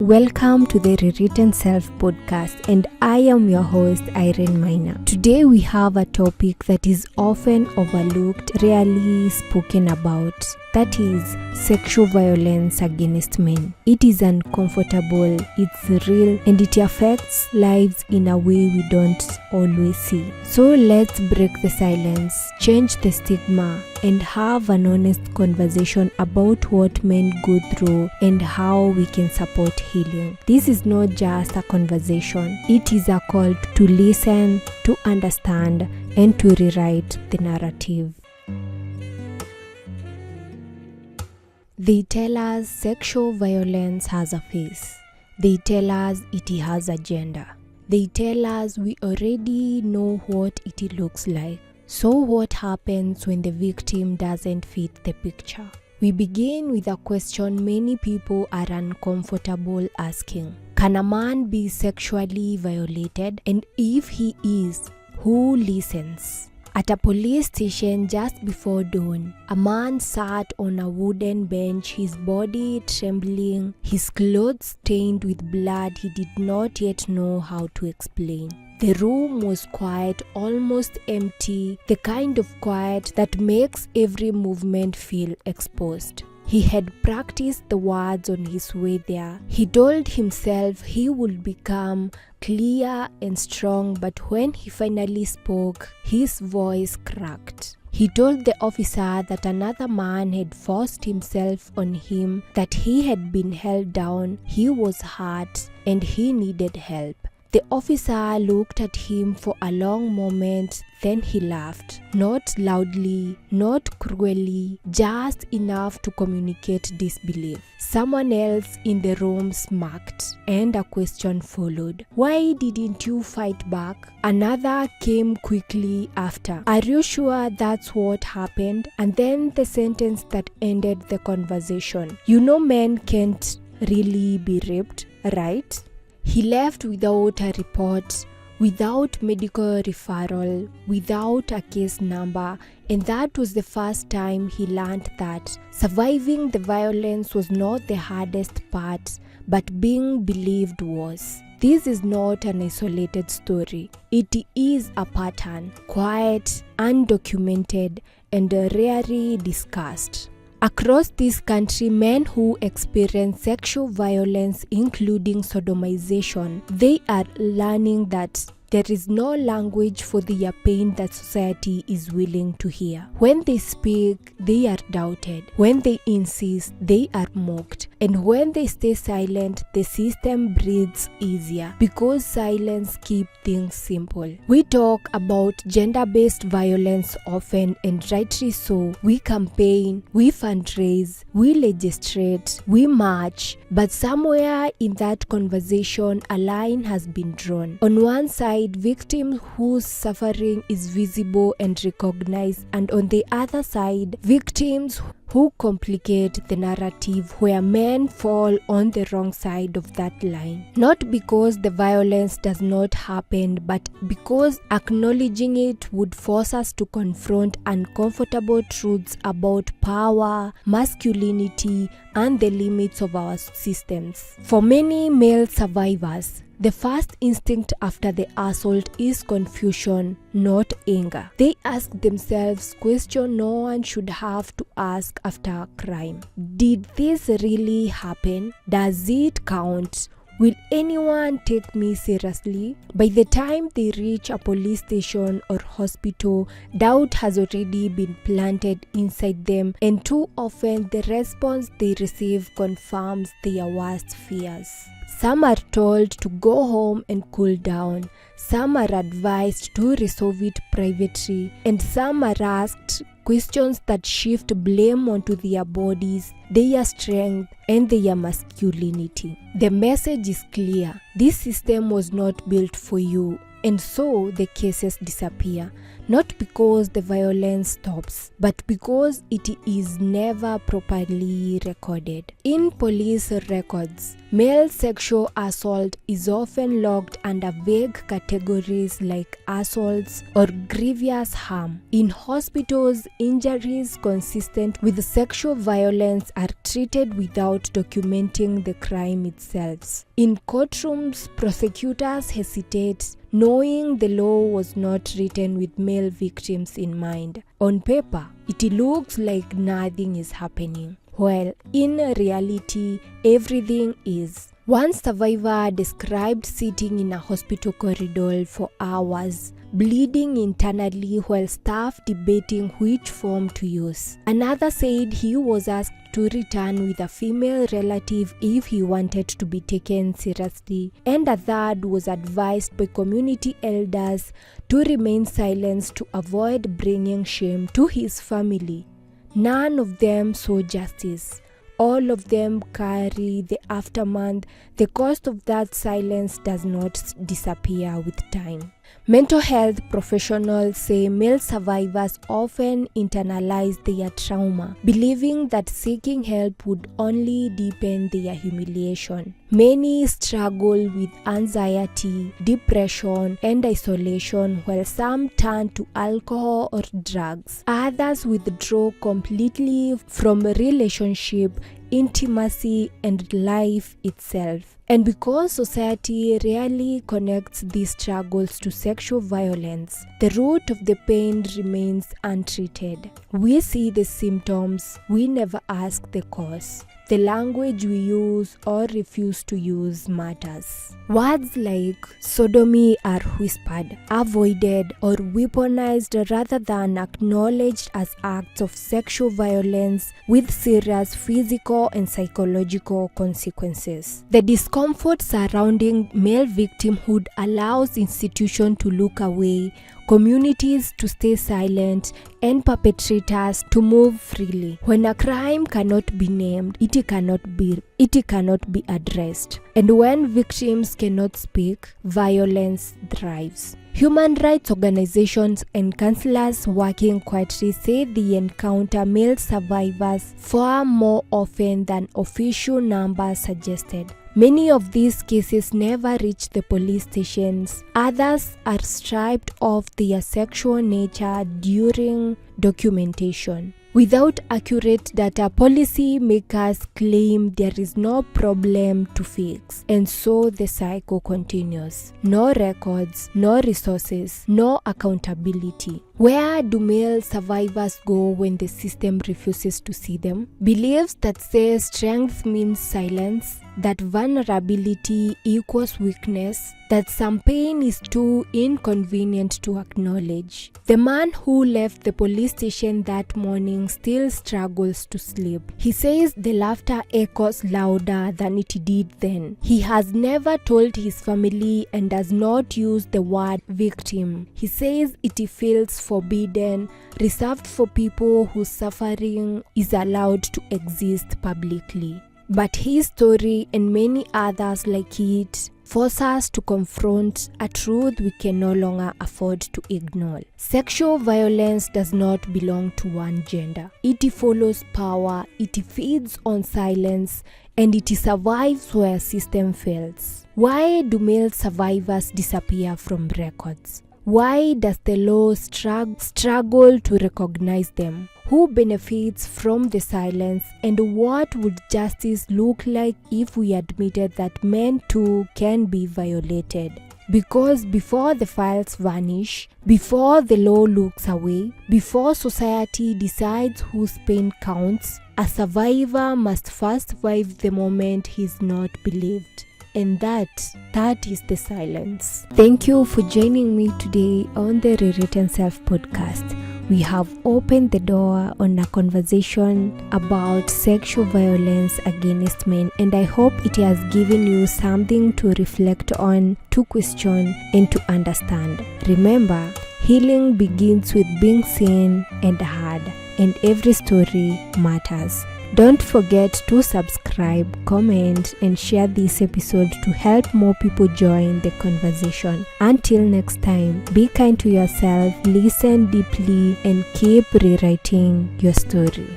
Welcome to the Therewrittenself podcast, and I am your host, Irene Minor. Today we have a topic that is often overlooked, rarely spoken about. That is sexual violence against men. It is uncomfortable, it's real, and it affects lives in a way we don't always see. So let's break the silence, change the stigma, and have an honest conversation about what men go through and how we can support healing. This is not just a conversation, it is a call to listen, to understand, and to rewrite the narrative. They tell us sexual violence has a face. They tell us it has a gender. They tell us we already know what it looks like. So what happens when the victim doesn't fit the picture? We begin with a question many people are uncomfortable asking. Can a man be sexually violated? And if he is, who listens? At a police station just before dawn, a man sat on a wooden bench, his body trembling, his clothes stained with blood he did not yet know how to explain. The room was quiet, almost empty, the kind of quiet that makes every movement feel exposed. He had practiced the words on his way there. He told himself he would become clear and strong, but when he finally spoke, his voice cracked. He told the officer that another man had forced himself on him, that he had been held down, he was hurt, and he needed help. The officer looked at him for a long moment, then he laughed. Not loudly, not cruelly, just enough to communicate disbelief. Someone else in the room smirked, and a question followed. Why didn't you fight back? Another came quickly after. Are you sure that's what happened? And then the sentence that ended the conversation. You know men can't really be raped, right? He left without a report, without medical referral, without a case number, and that was the first time he learned that surviving the violence was not the hardest part, but being believed was. This is not an isolated story. It is a pattern, quiet, undocumented, and rarely discussed. Across this country, men who experience sexual violence, including sodomization, they are learning that there is no language for their pain that society is willing to hear. When they speak, they are doubted. When they insist, they are mocked. And when they stay silent, the system breathes easier because silence keeps things simple. We talk about gender-based violence often, and rightly so. We campaign, we fundraise, we legislate, we march, but somewhere in that conversation, a line has been drawn. On one side, victims whose suffering is visible and recognized, and on the other side, victims who complicate the narrative where men fall on the wrong side of that line. Not because the violence does not happen, but because acknowledging it would force us to confront uncomfortable truths about power, masculinity, and the limits of our systems. For many male survivors, the first instinct after the assault is confusion, not anger. They ask themselves questions no one should have to ask after a crime. Did this really happen? Does it count? Will anyone take me seriously? By the time they reach a police station or hospital, doubt has already been planted inside them, and too often the response they receive confirms their worst fears. Some are told to go home and cool down. Some are advised to resolve it privately, and some are asked questions that shift blame onto their bodies, their strength, and their masculinity. The message is clear. This system was not built for you, and so the cases disappear. not because the violence stops, but because it is never properly recorded. In police records, male sexual assault is often logged under vague categories like assaults or grievous harm. In hospitals, injuries consistent with sexual violence are treated without documenting the crime itself. In courtrooms, prosecutors hesitate, knowing the law was not written with male victims in mind. On paper, it looks like nothing is happening, while in reality, everything is. One survivor described sitting in a hospital corridor for hours, bleeding internally while staff debating which form to use. Another said he was asked to return with a female relative if he wanted to be taken seriously, and a third was advised by community elders to remain silent to avoid bringing shame to his family. None of them saw justice. All of them carry the aftermath. The cost of that silence does not disappear with time. Mental health professionals say male survivors often internalize their trauma, believing that seeking help would only deepen their humiliation. Many struggle with anxiety, depression, and isolation, while some turn to alcohol or drugs. Others withdraw completely from a relationship, intimacy, and life itself. And because society rarely connects these struggles to sexual violence, the root of the pain remains untreated. We see the symptoms, we never ask the cause. The language we use or refuse to use matters. Words like sodomy are whispered, avoided, or weaponized rather than acknowledged as acts of sexual violence with serious physical and psychological consequences. The discomfort surrounding male victimhood allows institutions to look away, communities to stay silent, and perpetrators to move freely. When a crime cannot be named, it cannot be addressed. And when victims cannot speak, violence thrives. Human rights organizations and counselors working quietly say they encounter male survivors far more often than official numbers suggested. Many of these cases never reach the police stations. Others are stripped of their sexual nature during documentation. Without accurate data, policymakers claim there is no problem to fix, and so the cycle continues. No records, no resources, no accountability. Where do male survivors go when the system refuses to see them? Beliefs that say strength means silence, that vulnerability equals weakness, that some pain is too inconvenient to acknowledge. The man who left the police station that morning still struggles to sleep. He says the laughter echoes louder than it did then. He has never told his family and does not use the word victim. He says it feels forbidden, reserved for people whose suffering is allowed to exist publicly. But his story and many others like it force us to confront a truth we can no longer afford to ignore. Sexual violence does not belong to one gender. It follows power, it feeds on silence, and it survives where a system fails. Why do male survivors disappear from records? Why does the law struggle to recognize them? Who benefits from the silence, and what would justice look like if we admitted that men too can be violated? Because before the files vanish, before the law looks away, before society decides whose pain counts, a survivor must first survive the moment he's not believed. And that is the silence. Thank you for joining me today on the Rewritten Self podcast. We have opened the door on a conversation about sexual violence against men, and I hope it has given you something to reflect on, to question, and to understand. Remember, healing begins with being seen and heard, and every story matters. Don't forget to subscribe, comment, and share this episode to help more people join the conversation. Until next time, be kind to yourself, listen deeply, and keep rewriting your story.